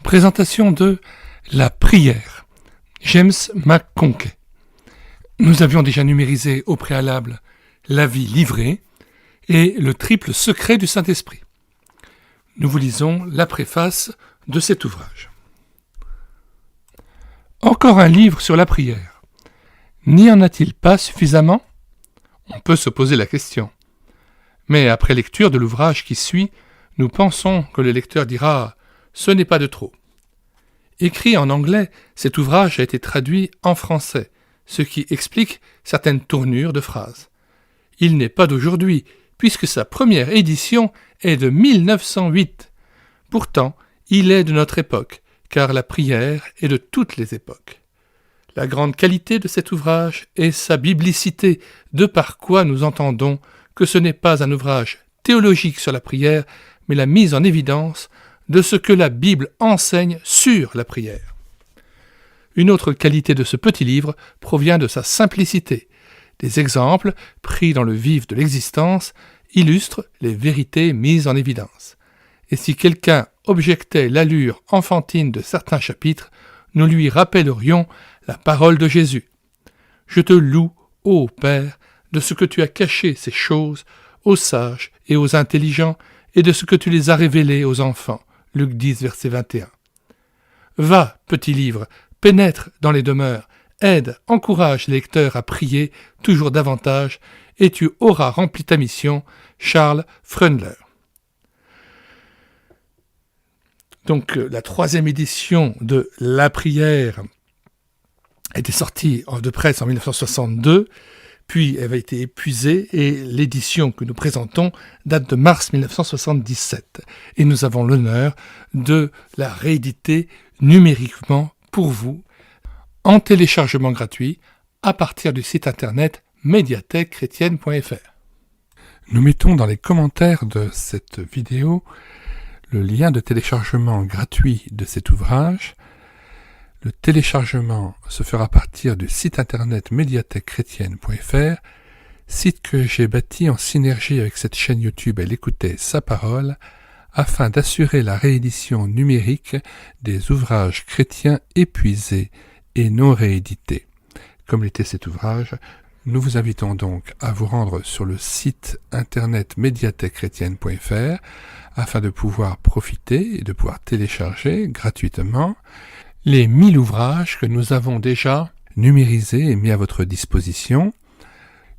Présentation de La prière, James McConkie. Nous avions déjà numérisé au préalable La vie livrée et le triple secret du Saint-Esprit. Nous vous lisons la préface de cet ouvrage. Encore un livre sur la prière. N'y en a-t-il pas suffisamment ? On peut se poser la question. Mais après lecture de l'ouvrage qui suit, nous pensons que le lecteur dira « ce n'est pas de trop ». Écrit en anglais, cet ouvrage a été traduit en français, ce qui explique certaines tournures de phrases. Il n'est pas d'aujourd'hui, puisque sa première édition est de 1908. Pourtant, il est de notre époque, car la prière est de toutes les époques. La grande qualité de cet ouvrage est sa biblicité, de par quoi nous entendons que ce n'est pas un ouvrage théologique sur la prière, mais la mise en évidence de ce que la Bible enseigne sur la prière. Une autre qualité de ce petit livre provient de sa simplicité. Des exemples, pris dans le vif de l'existence, illustrent les vérités mises en évidence. Et si quelqu'un objectait l'allure enfantine de certains chapitres, nous lui rappellerions la parole de Jésus. « Je te loue, ô Père, de ce que tu as caché ces choses aux sages et aux intelligents, et de ce que tu les as révélées aux enfants. » Luc 10, verset 21. Va, petit livre, pénètre dans les demeures, aide, encourage les lecteurs à prier toujours davantage, et tu auras rempli ta mission. Charles Freundler. Donc, la 3e édition de La prière était sortie de presse en 1962, puis elle a été épuisée et l'édition que nous présentons date de mars 1977. Et nous avons l'honneur de la rééditer numériquement pour vous en téléchargement gratuit à partir du site internet médiathèquechrétienne.fr. Nous mettons dans les commentaires de cette vidéo le lien de téléchargement gratuit de cet ouvrage. Le téléchargement se fera à partir du site internet médiathèquechrétienne.fr, site que j'ai bâti en synergie avec cette chaîne YouTube Elle écoutait sa parole, afin d'assurer la réédition numérique des ouvrages chrétiens épuisés et non réédités. Comme l'était cet ouvrage, nous vous invitons donc à vous rendre sur le site internet médiathèquechrétienne.fr afin de pouvoir profiter et de pouvoir télécharger gratuitement les 1000 ouvrages que nous avons déjà numérisés et mis à votre disposition.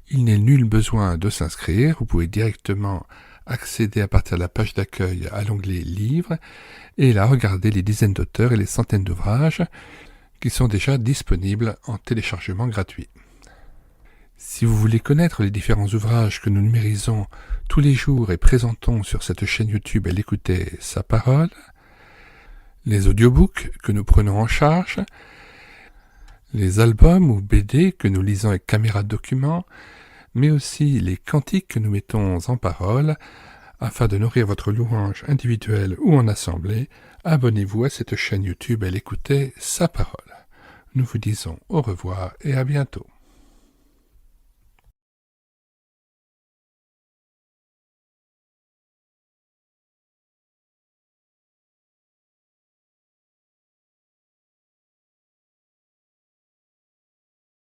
Il n'est nul besoin de s'inscrire, vous pouvez directement accéder à partir de la page d'accueil à l'onglet Livres et là regarder les dizaines d'auteurs et les centaines d'ouvrages qui sont déjà disponibles en téléchargement gratuit. Si vous voulez connaître les différents ouvrages que nous numérisons tous les jours et présentons sur cette chaîne YouTube Elle écoutait sa parole, les audiobooks que nous prenons en charge, les albums ou BD que nous lisons avec caméra de document, mais aussi les cantiques que nous mettons en parole, afin de nourrir votre louange individuelle ou en assemblée, abonnez-vous à cette chaîne YouTube Elle écoutait sa parole. Nous vous disons au revoir et à bientôt.